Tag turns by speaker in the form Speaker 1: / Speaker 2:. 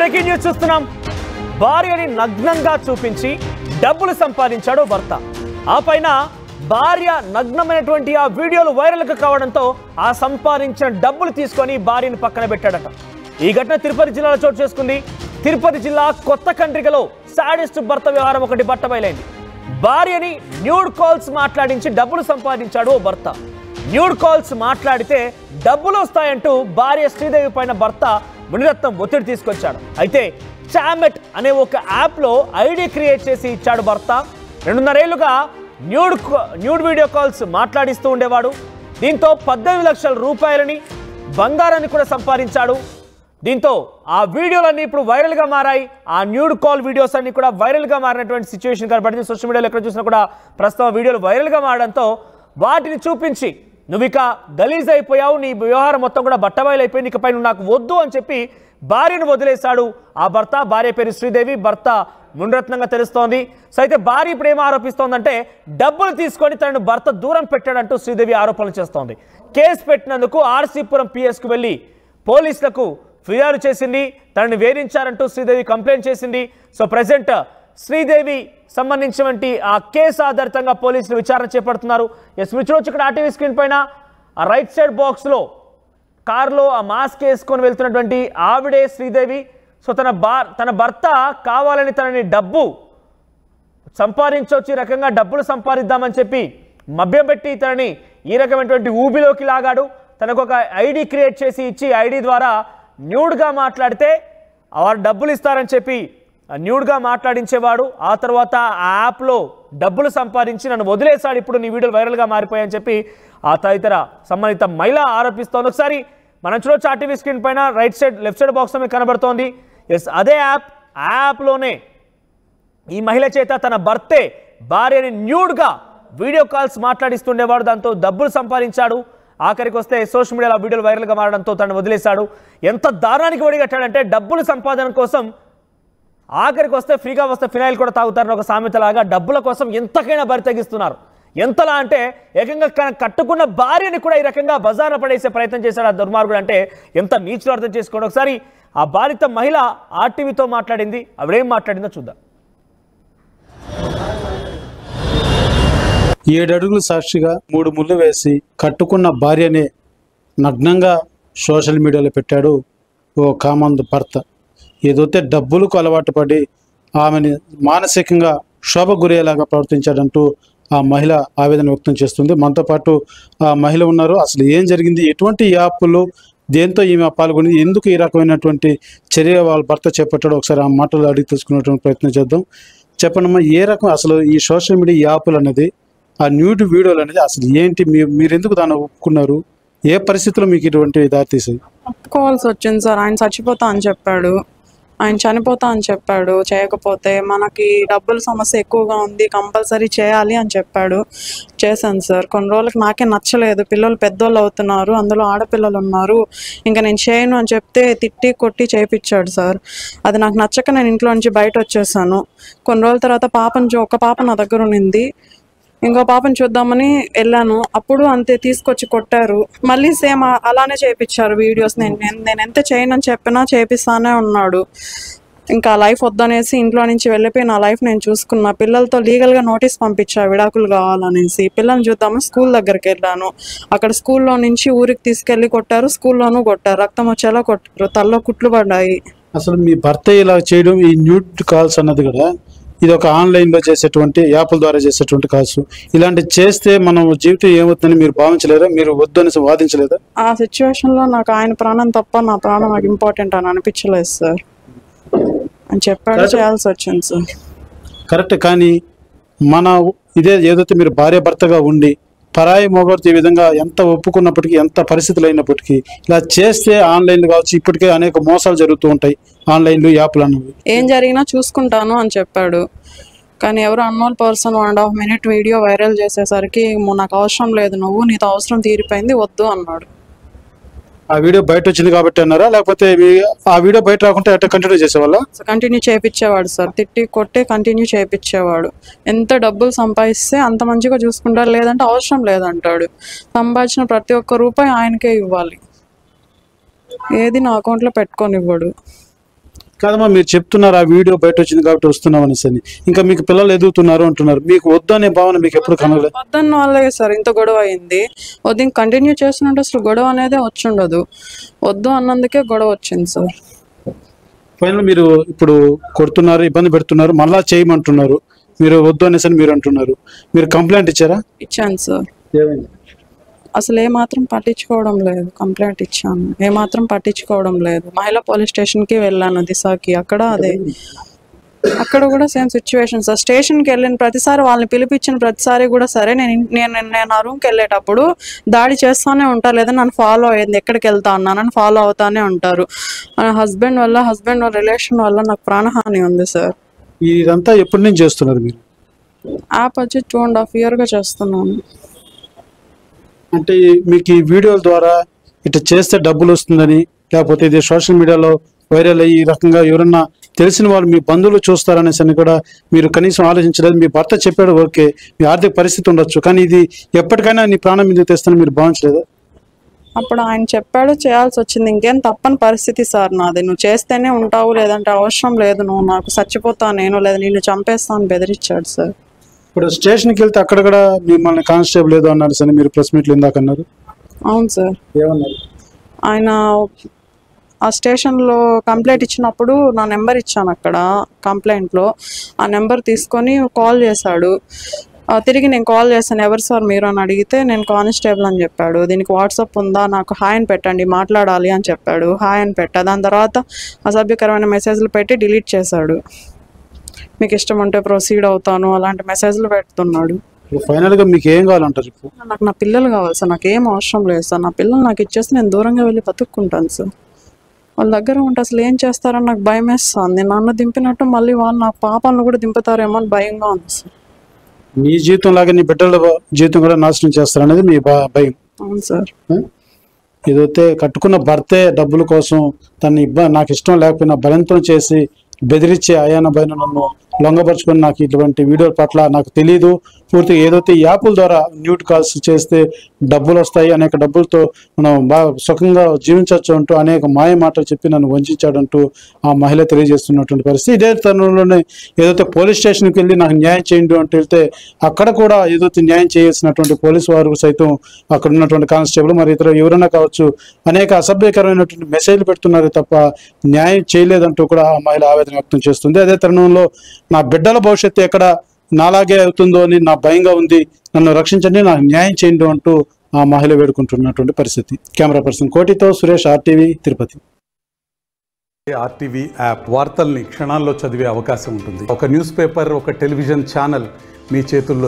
Speaker 1: Breaking news చూస్తున్నాం. భార్యని నగ్నంగా చూపించి డబ్బులు సంపాదించాడు భర్త. ఆ పైన భార్య నగ్నమైనటువంటి ఆ వీడియోలు వైరల్గా కావడంతో ఆ సంపాదించిన డబ్బులు తీసుకొని భార్యని పక్కన పెట్టాడట. ఈ ఘటన తిరుపతి జిల్లాలో చోటు చేసుకుంది. తిరుపతి జిల్లా కొత్త కండ్రిగలో సాడిస్ట్ భర్త వ్యవహారం ఒకటి బట్టబయలైంది. భార్యని న్యూడ్ కాల్స్ మాట్లాడించి డబ్బులు సంపాదించాడు ఓ భర్త. న్యూడ్ కాల్స్ మాట్లాడితే డబ్బులు వస్తాయంటూ భార్య శ్రీదేవి పైన భర్త మునిరత్నం ఒత్తిడి తీసుకొచ్చాడు. అయితే చామెట్ అనే ఒక యాప్లో ఐడి క్రియేట్ చేసి ఇచ్చాడు భర్త. 2.5 ఏళ్లుగా న్యూడ్ వీడియో కాల్స్ మాట్లాడిస్తూ ఉండేవాడు. దీంతో 18 లక్షల రూపాయలని బంగారాన్ని కూడా సంపాదించాడు. దీంతో ఆ వీడియోలన్నీ ఇప్పుడు వైరల్గా మారాయి. ఆ న్యూడ్ కాల్ వీడియోస్ అన్ని కూడా వైరల్గా మారినటువంటి సిచ్యువేషన్ కనబడింది. సోషల్ మీడియాలో ఎక్కడ చూసినా కూడా ప్రస్తుతం వీడియోలు వైరల్గా మారడంతో వాటిని చూపించి నువ్వు ఇక గలీజ్ అయిపోయావు, నీ వ్యవహారం మొత్తం కూడా బట్టబయలైపోయింది, ఇకపై నువ్వు నాకు వద్దు అని చెప్పి భార్యను వదిలేశాడు ఆ భర్త. భార్య పేరు శ్రీదేవి, భర్త మునిరత్నంగా తెలుస్తోంది. సో అయితే భార్య ఇప్పుడు ఏం ఆరోపిస్తోందంటే డబ్బులు తీసుకొని తనను భర్త దూరం పెట్టాడంటూ శ్రీదేవి ఆరోపణలు చేస్తోంది. కేసు పెట్టినందుకు ఆర్సీపురం పిఎస్కు వెళ్ళి పోలీసులకు ఫిర్యాదు చేసింది. తనని వేధించారంటూ శ్రీదేవి కంప్లైంట్ చేసింది. సో ప్రజెంట్ శ్రీదేవి సంబంధించినటువంటి ఆ కేసు ఆధారితంగా పోలీసులు విచారణ చేపడుతున్నారు. మీరు చూడొచ్చు ఇక్కడ ఆర్టీవీ స్క్రీన్ పైన ఆ రైట్ సైడ్ బాక్స్లో కారులో ఆ మాస్క్ వేసుకొని వెళ్తున్నటువంటి ఆవిడే శ్రీదేవి. సో తన భర్త కావాలని తనని డబ్బు సంపాదించవచ్చు, ఈ రకంగా డబ్బులు సంపాదిద్దామని చెప్పి మభ్యం పెట్టి తనని ఈ రకమైనటువంటి ఊబిలోకి లాగాడు. తనకు ఒక ఐడి క్రియేట్ చేసి ఇచ్చి ఐడి ద్వారా న్యూడ్గా మాట్లాడితే వారు డబ్బులు ఇస్తారని చెప్పి న్యూడ్గా మాట్లాడించేవాడు. ఆ తర్వాత ఆ యాప్లో డబ్బులు సంపాదించి నన్ను వదిలేశాడు, ఇప్పుడు నీ వీడియోలు వైరల్గా మారిపోయాయని చెప్పి ఆ తదితర సంబంధిత మహిళ ఆరోపిస్తోంది. ఒకసారి మనం చూడొచ్చు ఆర్టీవీ స్క్రీన్ పైన లెఫ్ట్ సైడ్ బాక్స్ మీకు కనబడుతోంది. ఎస్, అదే యాప్లోనే ఈ మహిళ చేత తన భర్తే భార్యని న్యూడ్గా వీడియో కాల్స్ మాట్లాడిస్తుండేవాడు. దాంతో డబ్బులు సంపాదించాడు. ఆఖరికి వస్తే సోషల్ మీడియాలో వీడియోలు వైరల్గా మారడంతో తను వదిలేశాడు. ఎంత దారుణానికి ఒడిగట్టాడంటే డబ్బుల సంపాదన కోసం ఆఖరికి వస్తే ఫ్రీగా వస్తే ఫినాయిల్ కూడా తాగుతారని ఒక సామెతలాగా డబ్బుల కోసం ఎంతకైనా బరి తెగిస్తున్నారు. ఎంతలా అంటే ఏకంగా కట్టుకున్న భార్యని కూడా ఈ రకంగా బజార్లో పడేసే ప్రయత్నం చేశాడు ఆ దుర్మార్గుడు. అంటే ఎంత నీచులు అర్థం చేసుకోండి. ఒకసారి ఆ బాధిత మహిళ ఆర్టీవీతో మాట్లాడింది. ఆవిడేం మాట్లాడిందో చూద్దాం.
Speaker 2: 7 అడుగులు సాక్షిగా 3 ముళ్ళు వేసి కట్టుకున్న భార్యని నగ్నంగా సోషల్ మీడియాలో పెట్టాడు ఓ కామందు భర్త. ఏదైతే డబ్బులకు అలవాటు పడి ఆమెని మానసికంగా శోభ గురేలాగా ప్రవర్తించాడంటూ ఆ మహిళ ఆవేదన వ్యక్తం చేస్తుంది. మనతో పాటు ఆ మహిళ ఉన్నారు. అసలు ఏం జరిగింది, ఎటువంటి యాప్లు, దేంతో ఈమె పాల్గొని, ఎందుకు ఈ రకమైనటువంటి చర్య వాళ్ళ భర్త చేపట్టాడో ఒకసారి ఆ మాటలు అడిగి తెలుసుకునేటువంటి ప్రయత్నం చేద్దాం. చెప్పండమ్మా, ఏ రకం అసలు ఈ సోషల్ మీడియా యాప్లు అనేది, ఆ న్యూడ్ వీడియోలు అనేది అసలు ఏంటి, మీరు ఎందుకు దాన్ని ఒప్పుకున్నారు, ఏ పరిస్థితుల్లో మీకు ఇటువంటి దారి తీసింది?
Speaker 3: ఒప్పుకోవాల్సి వచ్చింది సార్. ఆయన చచ్చిపోతా అని చెప్పాడు, ఆయన చనిపోతా అని చెప్పాడు. చేయకపోతే మనకి డబ్బుల సమస్య ఎక్కువగా ఉంది, కంపల్సరీ చేయాలి అని చెప్పాడు. చేశాను సార్. కొన్ని రోజులకి నాకే నచ్చలేదు. పిల్లలు పెద్దోళ్ళు అవుతున్నారు, అందులో ఆడపిల్లలు ఉన్నారు, ఇంకా నేను చేయను అని చెప్తే తిట్టి కొట్టి చేయించాడు సార్. అది నాకు నచ్చక నేను ఇంట్లో నుంచి బయట వచ్చేసాను. కొన్ని రోజుల తర్వాత ఒక పాప నా దగ్గర ఉన్నింది, ఇంకో పాపను చూద్దామని వెళ్ళాను. అప్పుడు అంతే తీసుకొచ్చి కొట్టారు. మళ్ళీ సేమ్ అలానే చేయించారు వీడియోస్. నేను ఎంత చేయనని చెప్పినా చేపిస్తానే ఉన్నాడు. ఇంకా లైఫ్ వద్దనేసి ఇంట్లో నుంచి వెళ్ళిపోయి నా లైఫ్ నేను చూసుకున్నా. పిల్లలతో లీగల్గా నోటీస్ పంపించా విడాకులు కావాలనేసి. పిల్లల్ని చూద్దామని స్కూల్ దగ్గరికి వెళ్ళాను. అక్కడ స్కూల్లో నుంచి ఊరికి తీసుకెళ్ళి కొట్టారు, స్కూల్లోనూ కొట్టారు, రక్తం వచ్చేలా కొట్టారు, తల్లో కుట్లు పడ్డాయి.
Speaker 2: అసలు మీ భర్త ఇలా చేయడం, ఈ న్యూడ్ కాల్స్ అన్నది కూడా ఇది ఒక ఆన్లైన్లో చేసేటువంటి యాప్ల ద్వారా చేసేటువంటి కాల్స్, ఇలాంటి చేస్తే మనం జీవితం ఏమవుతుందని మీరు భావించలేదా, మీరు వద్దని వాదించలేదా?
Speaker 3: ఆ సిచ్యువేషన్లో నాకు ఆయన ప్రాణం తప్ప నా ప్రాణం నాకు ఇంపార్టెంట్ అని అనిపించలేదు సార్ అని చెప్పాడు. చేయాల్సి వచ్చింది సార్.
Speaker 2: కరెక్ట్. కానీ ఇదే ఏదైతే మీరు భార్య భర్తగా ఉండి పరాయి మొగర్తి ఈ విధంగా ఎంత ఒప్పుకున్నప్పటికీ, ఎంత పరిస్థితులు అయినప్పటికీ ఇలా చేస్తే ఆన్లైన్లో కావచ్చు, ఇప్పటికే అనేక మోసాలు జరుగుతూ ఉంటాయి ఆన్లైన్లో యాప్లు అన్నవి.
Speaker 3: ఏం జరిగినా చూసుకుంటాను అని చెప్పాడు. కానీ ఎవరు unknown person 1.5 minute video viral చేసేసరికి నాకు అవసరం లేదు, నీతో అవసరం తీరిపోయింది, వద్దు అన్నాడు.
Speaker 2: ఆ వీడియో బయట వచ్చింది కాబట్టి అన్నారా, లేకపోతే ఆ వీడియో బయట రాకుంటే అట్లా కంటిన్యూ చేసేవాళ్ళ?
Speaker 3: కంటిన్యూ చేయించేవాడు సార్. తిట్టి కొట్టి కంటిన్యూ చేయించేవాడు. ఎంత డబ్బులు సంపాదిస్తే అంత మంచిగా చూసుకుంటారు, లేదంటే అవసరం లేదంటాడు. సంపాదించిన ప్రతి ఒక్క రూపాయి ఆయనకే ఇవ్వాలి, ఏది నా అకౌంట్లో పెట్టుకొని ఇవ్వడు.
Speaker 2: కాదమ్మా, మీరు చెప్తున్నారు ఆ వీడియో బయట వచ్చింది కాబట్టి వస్తున్నాం అనేసి అని. ఇంకా మీకు పిల్లలు ఎదుగుతున్నారు అంటున్నారు, మీకు వద్దు అనే భావన మీకు ఎప్పుడు కనలేదు?
Speaker 3: వద్దన్న వాళ్ళే సార్ ఇంత గొడవ అయింది. వద్దు ఇంక కంటిన్యూ చేస్తున్నట్టు అసలు గొడవ అనేది వచ్చి ఉండదు. వద్దు అన్నందుకే గొడవ వచ్చింది సార్.
Speaker 2: ఫైనల్ మీరు ఇప్పుడు కొడుతున్నారు, ఇబ్బంది పెడుతున్నారు, మళ్ళా చేయమంటున్నారు, మీరు వద్దు అనేసి అని మీరు అంటున్నారు. మీరు కంప్లైంట్ ఇచ్చారా?
Speaker 3: ఇచ్చాను సార్.
Speaker 2: ఏమైంది?
Speaker 3: అసలు ఏమాత్రం పట్టించుకోవడం లేదు. కంప్లైంట్ ఇచ్చాను, ఏమాత్రం పట్టించుకోవడం లేదు. మహిళా పోలీస్ స్టేషన్కి వెళ్ళాను దిశాకి, అక్కడ కూడా సేమ్ సిచ్యువేషన్ సార్. స్టేషన్కి వెళ్ళిన ప్రతిసారి వాళ్ళని పిలిపించిన ప్రతిసారి కూడా సరే నేను ఆ రూమ్కి వెళ్ళేటప్పుడు దాడి చేస్తూనే ఉంటారు, లేదా నన్ను ఫాలో అయ్యింది, ఎక్కడికి వెళ్తా ఉన్నా నన్ను ఫాలో అవుతానే ఉంటారు. హస్బెండ్ వాళ్ళ రిలేషన్ వల్ల నాకు ప్రాణహాని ఉంది సార్.
Speaker 2: ఇదంతా ఎప్పటి నుంచి చేస్తున్నారు మీరు?
Speaker 3: యాప్ వచ్చి 2.5 years చేస్తున్నాను.
Speaker 2: అంటే మీకు ఈ వీడియోల ద్వారా ఇట్లా చేస్తే డబ్బులు వస్తుందని, లేకపోతే ఇది సోషల్ మీడియాలో వైరల్ అయ్యి ఈ రకంగా ఎవరన్నా తెలిసిన వాళ్ళు మీ బంధువులు చూస్తారనేసి అని కూడా మీరు కనీసం ఆలోచించలేదు. మీ భర్త చెప్పాడు, ఓకే మీ ఆర్థిక పరిస్థితి ఉండొచ్చు, కానీ ఇది ఎప్పటికైనా నీ ప్రాణం మీద తెస్తానని మీరు భావించలేదా?
Speaker 3: అప్పుడు ఆయన చెప్పాడు, చేయాల్సి వచ్చింది, ఇంకేం తప్పని పరిస్థితి సార్ నాది. నువ్వు చేస్తేనే ఉంటావు, లేదంటే అవసరం లేదు, నువ్వు నాకు చచ్చిపోతా నేను, లేదా నిన్ను చంపేస్తాను బెదిరించాడు సార్.
Speaker 2: ఇప్పుడు స్టేషన్కి వెళ్తే అక్కడ కూడా మిమ్మల్ని కానిస్టేబుల్ ఏదో అన్నారు సార్, మీరు ప్రెస్ మీట్లు ఇందాక అన్నారు.
Speaker 3: అవును సార్.
Speaker 2: ఏమన్నారు
Speaker 3: ఆయన? ఆ స్టేషన్లో కంప్లైంట్ ఇచ్చినప్పుడు నా నెంబర్ ఇచ్చాను అక్కడ కంప్లైంట్లో. ఆ నెంబర్ తీసుకొని కాల్ చేశాడు. తిరిగి నేను కాల్ చేశాను, ఎవరు సార్ మీరు అని అడిగితే నేను కానిస్టేబుల్ అని చెప్పాడు. దీనికి వాట్సాప్ ఉందా, నాకు హాయ్ అని పెట్టండి, మాట్లాడాలి అని చెప్పాడు. హాయ్ అని పెట్టా. దాని తర్వాత అసభ్యకరమైన మెసేజ్లు పెట్టి డిలీట్ చేశాడు. మీకు ఇష్టం ఉంటే ప్రొసీడ్ అవుతాను అలాంటి మెసేజ్లు పెడుతున్నాడు.
Speaker 2: ఫైనల్గా మీకు ఏం కావాలంటారు?
Speaker 3: నాకు నా పిల్లలు కావాలి సార్, నాకు ఏం అవసరం లేదు సార్. నా పిల్లలు నాకు ఇచ్చేసి నేను దూరంగా వెళ్ళి బతుక్కుంటాను సార్. వాళ్ళ దగ్గర ఉంటే అసలు ఏం చేస్తారని నాకు భయం వేస్తుంది. నన్ను దింపినట్టు మళ్ళీ వాళ్ళు నా పాపలను కూడా దింపుతారేమో అని భయంగా ఉంది సార్.
Speaker 2: మీ జీవితం లాగా నీ బిడ్డల జీవితం కూడా నాశనం చేస్తారనేది మీ భయం?
Speaker 3: అవును సార్.
Speaker 2: ఏదైతే కట్టుకున్న భర్తే డబ్బుల కోసం తన నాకు ఇష్టం లేకపోయినా బలవంతం చేసి బెదిరించే అయాన బయన నన్ను లొంగపరుచుకొని నాకు ఇటువంటి వీడియోల పట్ల నాకు తెలియదు పూర్తిగా. ఏదైతే ఈ యాప్ల ద్వారా న్యూట్ కాల్స్ చేస్తే డబ్బులు వస్తాయి, అనేక డబ్బులతో మనం బాగా సుఖంగా జీవించవచ్చు అంటూ అనేక మాయ మాటలు చెప్పి నన్ను వంచాడంటూ ఆ మహిళ తెలియజేస్తున్నటువంటి పరిస్థితి. ఇదే తరుణంలోనే ఏదైతే పోలీస్ స్టేషన్కి వెళ్ళి నాకు న్యాయం చేయండి అంటూ వెళ్తే అక్కడ కూడా ఏదైతే న్యాయం చేయాల్సినటువంటి పోలీసు వారు సైతం అక్కడ ఉన్నటువంటి కానిస్టేబుల్ మరి ఇతర ఎవరైనా కావచ్చు అనేక అసభ్యకరమైనటువంటి మెసేజ్లు పెడుతున్నారు తప్ప న్యాయం చేయలేదంటూ కూడా ఆ మహిళ ఆవేదన వ్యక్తం చేస్తుంది. అదే తరుణంలో నా బిడ్డల భవిష్యత్తు ఎక్కడ నాలాగే అవుతుందో అని నా భయంగా ఉంది, నన్ను రక్షించండి, నాకు న్యాయం చేయండి అంటూ ఆ మహిళ వేడుకుంటున్నటువంటి పరిస్థితి. కెమెరా పర్సన్ కోటితో Suresh, RTV, Tirupati.
Speaker 4: RTV app వార్తల్ని క్షణాల్లో చదివే అవకాశం ఉంటుంది. ఒక న్యూస్ పేపర్, ఒక టెలివిజన్ ఛానల్ మీ చేతుల్లో